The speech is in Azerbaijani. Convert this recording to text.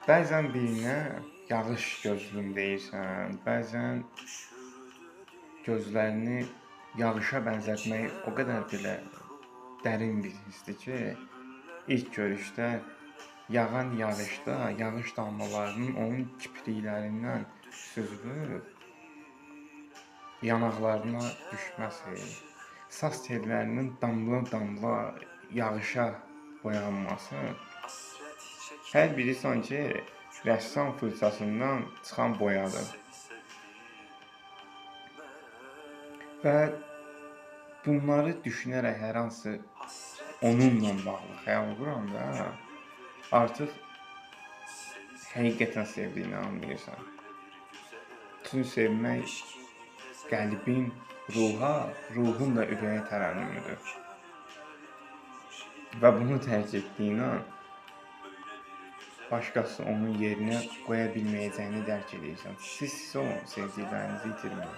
Bəzən birinə yağış gözlüm deyirsən, bəzən gözlərini yağışa bənzətmək o qədər belə dərin bir hissdir ki, ilk görüşdə yağan yağışda yağış damlalarının onun kipriklərindən süzülüb yanaqlarına düşməsi, saç tellərinin damla-damla yağışa boyanması, hər biri sanki rəssam fırçasından çıxan boyadır. Və bunları düşünərək hər hansı onunla bağlı xəyal quranda artıq həqiqətən sevdiyini anlayırsan. Çünki sevmək qəlbin ruha, ruhun da ürəyə tərənnümüdür. Və bunu tərk etdiyin an başqası onun yerinə qoya bilməyəcəyini dərk edirsən. Siz olun, sevdiklərinizi itirməyin.